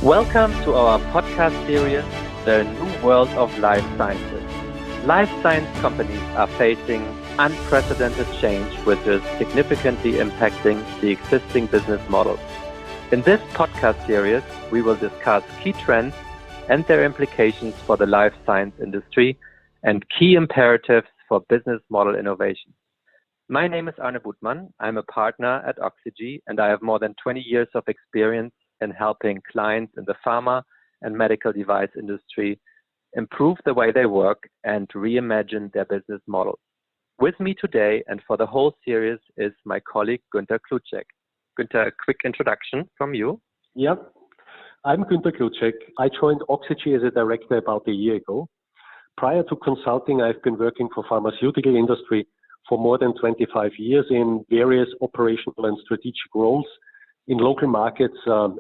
Welcome to our podcast series, The New World of Life Sciences. Life science companies are facing unprecedented change, which is significantly impacting the existing business models. In this podcast series, we will discuss key trends and their implications for the life science industry and key imperatives for business model innovation. My name is Arne Buthmann. I'm a partner at Oxygy, and I have more than 20 years of experience in helping clients in the pharma and medical device industry improve the way they work and reimagine their business models. With me today and for the whole series is my colleague Günter Kloucek. Günter, a quick introduction from you. Yeah, I'm Günter Kloucek. I joined Oxygy as a director about a year ago. Prior to consulting, I've been working for pharmaceutical industry for more than 25 years in various operational and strategic roles in local markets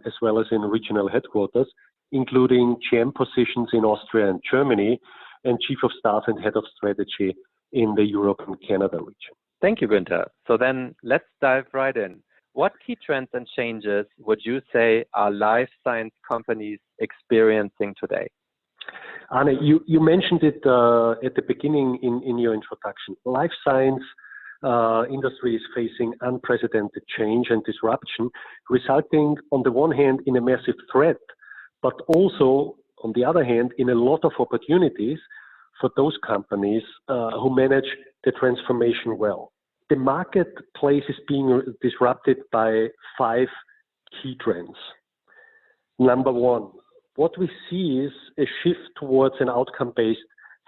as well as in regional headquarters, including GM positions in Austria and Germany, and Chief of Staff and Head of Strategy in the Europe and Canada region. Thank you, Günter. So then let's dive right in. What key trends and changes would you say are life science companies experiencing today? Arne, you mentioned it at the beginning in your introduction. Life science industry is facing unprecedented change and disruption, resulting on the one hand in a massive threat, but also on the other hand in a lot of opportunities for those companies who manage the transformation well. The marketplace is being disrupted by 5 key trends. Number 1, what we see is a shift towards an outcome-based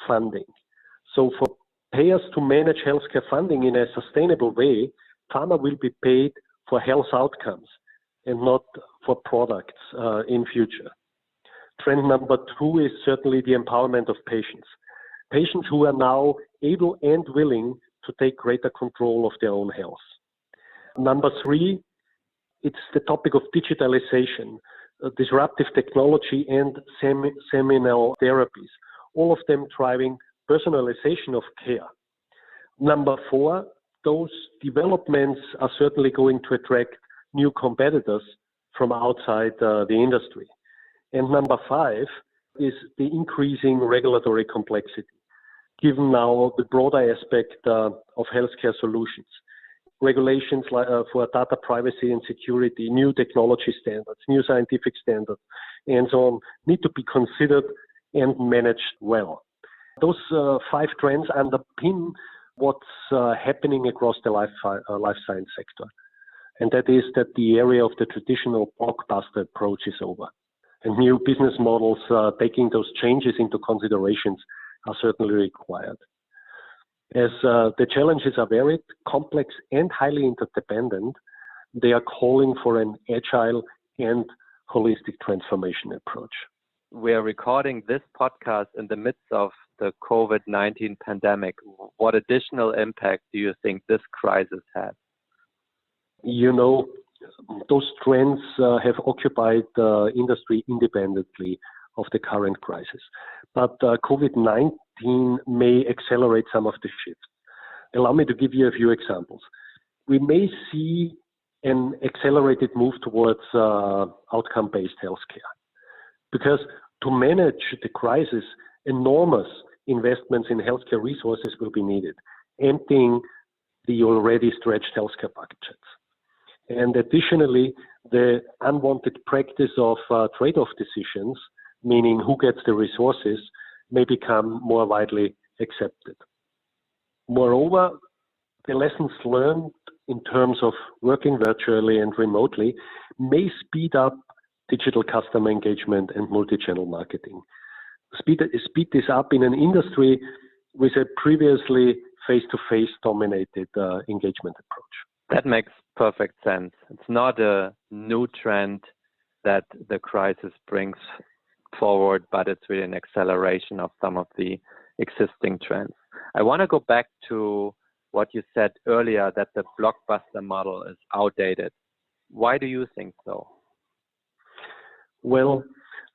funding. So for payers to manage healthcare funding in a sustainable way, pharma will be paid for health outcomes and not for products in future. Trend number 2 is certainly the empowerment of patients. Patients who are now able and willing to take greater control of their own health. Number 3, it's the topic of digitalization, disruptive technology and seminal therapies, all of them driving personalization of care. Number 4, those developments are certainly going to attract new competitors from outside the industry. And number 5 is the increasing regulatory complexity, given now the broader aspect of healthcare solutions. Regulations for data privacy and security, new technology standards, new scientific standards, and so on need to be considered and managed well. Those 5 trends underpin what's happening across the life science sector. And that is that the era of the traditional blockbuster approach is over. And new business models taking those changes into considerations are certainly required. As the challenges are varied, complex, and highly interdependent, they are calling for an agile and holistic transformation approach. We are recording this podcast in the midst of the COVID-19 pandemic. What additional impact do you think this crisis has? You know, those trends have occupied the industry independently of the current crisis. But COVID-19 may accelerate some of the shifts. Allow me to give you a few examples. We may see an accelerated move towards outcome-based healthcare, because to manage the crisis, enormous investments in healthcare resources will be needed, emptying the already stretched healthcare budgets. And additionally, the unwanted practice of trade-off decisions, meaning who gets the resources, may become more widely accepted. Moreover, the lessons learned in terms of working virtually and remotely may speed up digital customer engagement and multi-channel marketing. Speed this up in an industry with a previously face-to-face dominated engagement approach. That makes perfect sense. It's not a new trend that the crisis brings forward, but it's really an acceleration of some of the existing trends. I want to go back to what you said earlier, that the blockbuster model is outdated. Why do you think so? Well,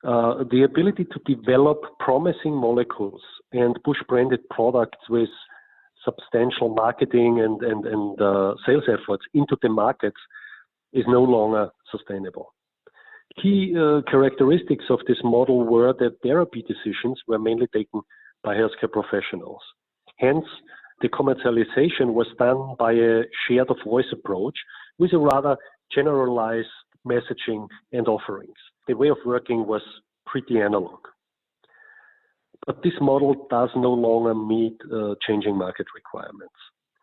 the ability to develop promising molecules and push branded products with substantial marketing and sales efforts into the markets is no longer sustainable. Key characteristics of this model were that therapy decisions were mainly taken by healthcare professionals. Hence, the commercialization was done by a share-of-voice approach with a rather generalized messaging and offerings. The way of working was pretty analog. But this model does no longer meet changing market requirements.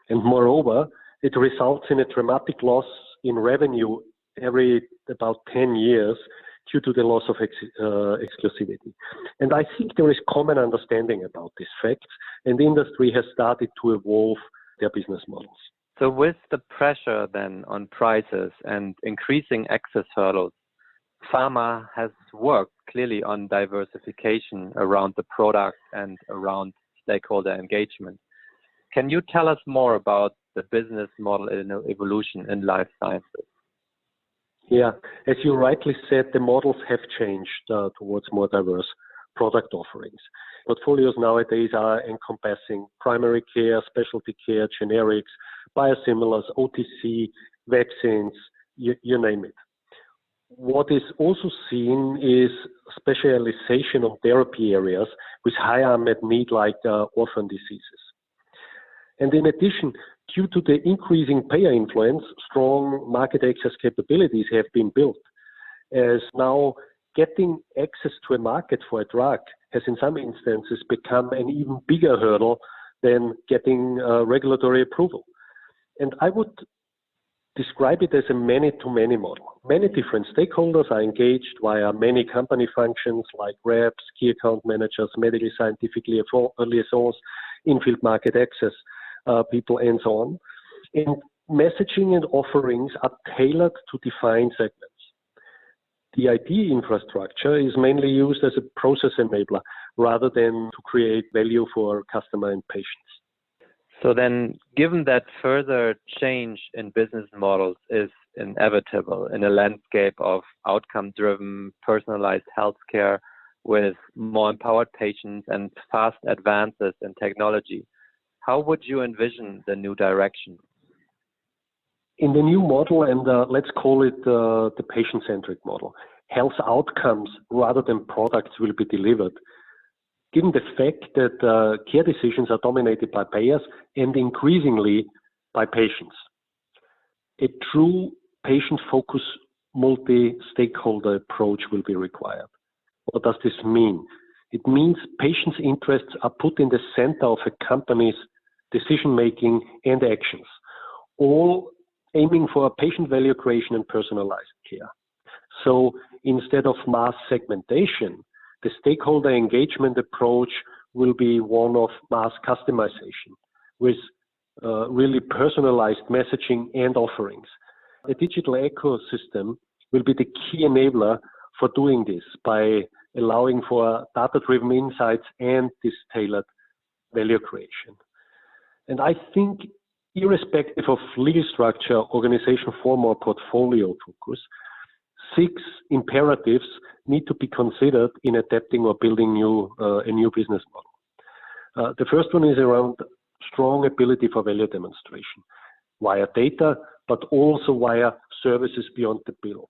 And moreover, it results in a dramatic loss in revenue every about 10 years due to the loss of exclusivity. And I think there is common understanding about this fact, and the industry has started to evolve their business models. So with the pressure then on prices and increasing access hurdles, pharma has worked clearly on diversification around the product and around stakeholder engagement. Can you tell us more about the business model evolution in life sciences? Yeah, as you rightly said, the models have changed towards more diverse product offerings. Portfolios nowadays are encompassing primary care, specialty care, generics, biosimilars, OTC, vaccines, you name it. What is also seen is specialization of therapy areas with high unmet need like orphan diseases. And in addition, due to the increasing payer influence, strong market access capabilities have been built. As now getting access to a market for a drug has in some instances become an even bigger hurdle than getting regulatory approval. And I would describe it as a many-to-many model. Many different stakeholders are engaged via many company functions like reps, key account managers, medical scientific liaisons, in-field market access people, and so on. And messaging and offerings are tailored to define segments. The IT infrastructure is mainly used as a process enabler rather than to create value for customer and patients. So then, given that further change in business models is inevitable in a landscape of outcome-driven, personalized healthcare with more empowered patients and fast advances in technology, how would you envision the new direction? In the new model, and let's call it the patient-centric model, health outcomes rather than products will be delivered. Given the fact that care decisions are dominated by payers and increasingly by patients, a true patient-focused multi-stakeholder approach will be required. What does this mean? It means patients' interests are put in the center of a company's decision-making and actions, all aiming for patient value creation and personalized care. So instead of mass segmentation, the stakeholder engagement approach will be one of mass customization with really personalized messaging and offerings. A digital ecosystem will be the key enabler for doing this by allowing for data-driven insights and this tailored value creation. And I think irrespective of legal structure, organization form, or portfolio focus, 6 imperatives need to be considered in adapting or building a new business model. The first one is around strong ability for value demonstration via data, but also via services beyond the bill.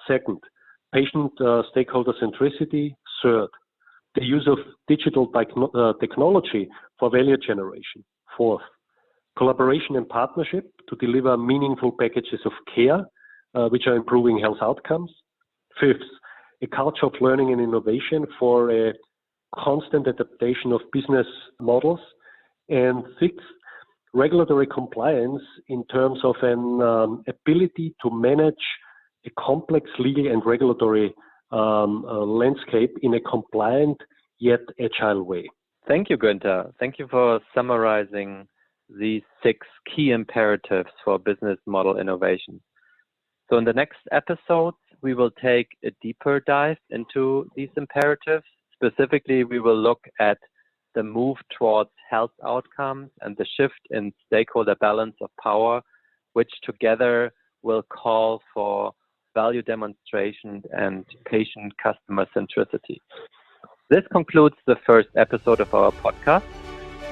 Second, patient stakeholder centricity. Third, the use of digital technology for value generation. Fourth, collaboration and partnership to deliver meaningful packages of care, which are improving health outcomes. Fifth, a culture of learning and innovation for a constant adaptation of business models. And sixth, regulatory compliance in terms of an ability to manage a complex legal and regulatory landscape in a compliant yet agile way. Thank you, Günter. Thank you for summarizing these 6 key imperatives for business model innovation. So in the next episode, we will take a deeper dive into these imperatives. Specifically, we will look at the move towards health outcomes and the shift in stakeholder balance of power, which together will call for value demonstration and patient customer centricity. This concludes the first episode of our podcast.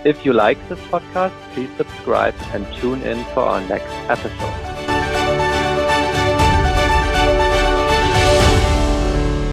If you like this podcast, please subscribe and tune in for our next episode.